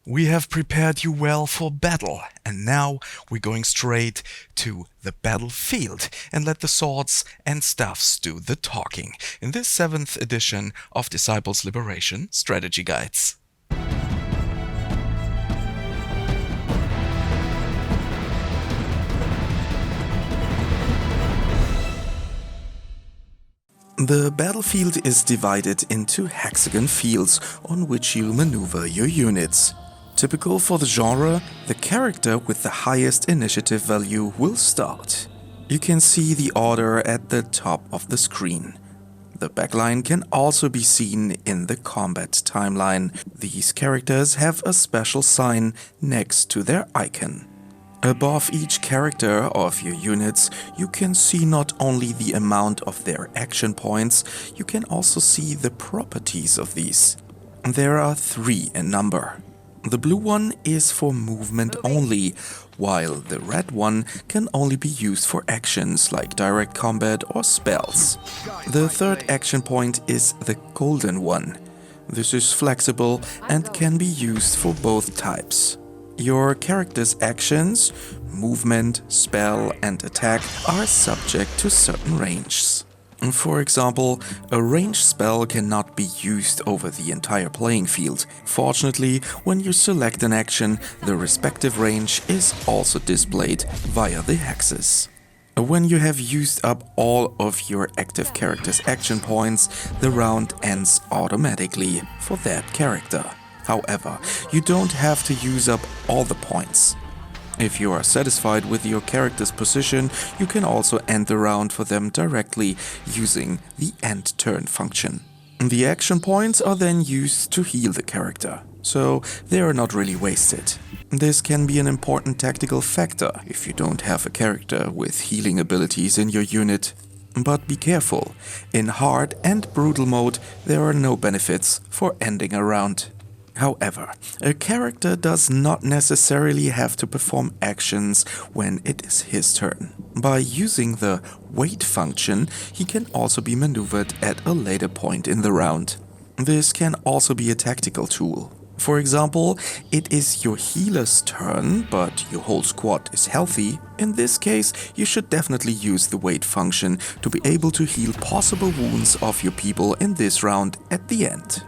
We have prepared you well for battle, and now we're going straight to the battlefield and let the swords and staffs do the talking in this 7th edition of Disciples Liberation Strategy Guides. The battlefield is divided into hexagon fields on which you maneuver your units. Typical for the genre, the character with the highest initiative value will start. You can see the order at the top of the screen. The backline can also be seen in the combat timeline. These characters have a special sign next to their icon. Above each character of your units, you can see not only the amount of their action points, you can also see the properties of these. There are 3 in number. The blue one is for movement only, while the red one can only be used for actions like direct combat or spells. The third action point is the golden one. This is flexible and can be used for both types. Your character's actions, movement, spell and attack are subject to certain ranges. For example, a ranged spell cannot be used over the entire playing field. Fortunately, when you select an action, the respective range is also displayed via the hexes. When you have used up all of your active character's action points, the round ends automatically for that character. However, you don't have to use up all the points. If you are satisfied with your character's position, you can also end the round for them directly using the end turn function. The action points are then used to heal the character, so they are not really wasted. This can be an important tactical factor if you don't have a character with healing abilities in your unit. But be careful, in hard and brutal mode there are no benefits for ending a round. However, a character does not necessarily have to perform actions when it is his turn. By using the wait function, he can also be maneuvered at a later point in the round. This can also be a tactical tool. For example, it is your healer's turn, but your whole squad is healthy. In this case, you should definitely use the wait function to be able to heal possible wounds of your people in this round at the end.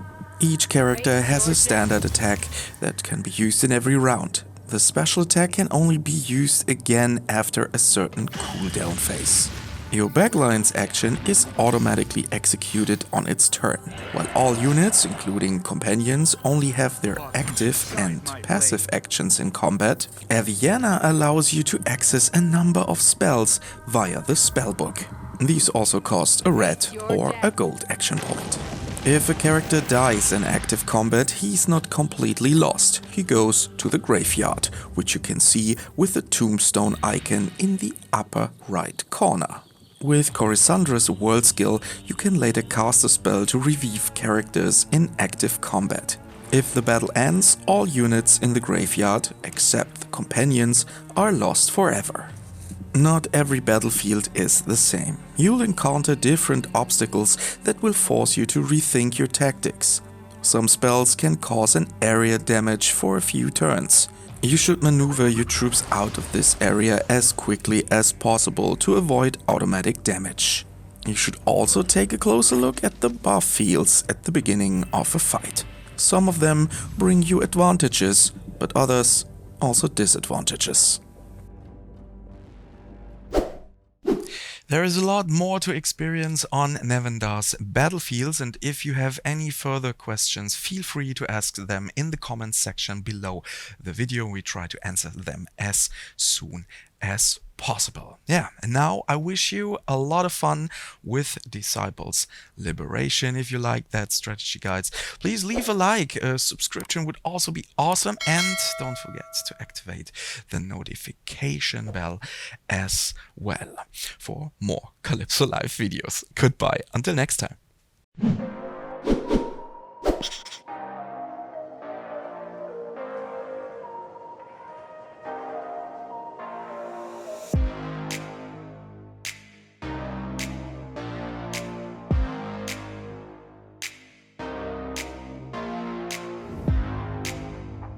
Each character has a standard attack that can be used in every round. The special attack can only be used again after a certain cooldown phase. Your backline's action is automatically executed on its turn, while all units, including companions, only have their active and passive actions in combat. Aviana allows you to access a number of spells via the spellbook. These also cost a red or a gold action point. If a character dies in active combat, he's not completely lost. He goes to the graveyard, which you can see with the tombstone icon in the upper right corner. With Corysandra's world skill, you can later cast a spell to revive characters in active combat. If the battle ends, all units in the graveyard, except the companions, are lost forever. Not every battlefield is the same. You'll encounter different obstacles that will force you to rethink your tactics. Some spells can cause an area damage for a few turns. You should maneuver your troops out of this area as quickly as possible to avoid automatic damage. You should also take a closer look at the buff fields at the beginning of a fight. Some of them bring you advantages, but others also disadvantages. There is a lot more to experience on Nevendaar's battlefields, and if you have any further questions, feel free to ask them in the comments section below the video. We try to answer them as soon as possible. Yeah, and now I wish you a lot of fun with Disciples Liberation. If you like that strategy guides, please leave a like. A subscription would also be awesome, and don't forget to activate the notification bell as well for more Kalypso live videos. Goodbye, until next time.